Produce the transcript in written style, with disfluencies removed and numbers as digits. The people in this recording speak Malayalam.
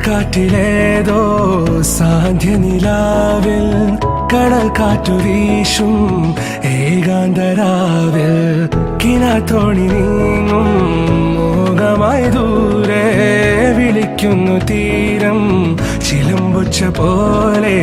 കാറ്റിലേതോ സാന്ധ്യനിലാവിൽ കടൽ കാറ്റു വീശും ഏകാന്തരാവിൽ കിനാത്തോണി നീങ്ങും മോഹമായി ദൂരെ വിളിക്കുന്നു തീരം ചിലമ്പൊച്ച പോലെ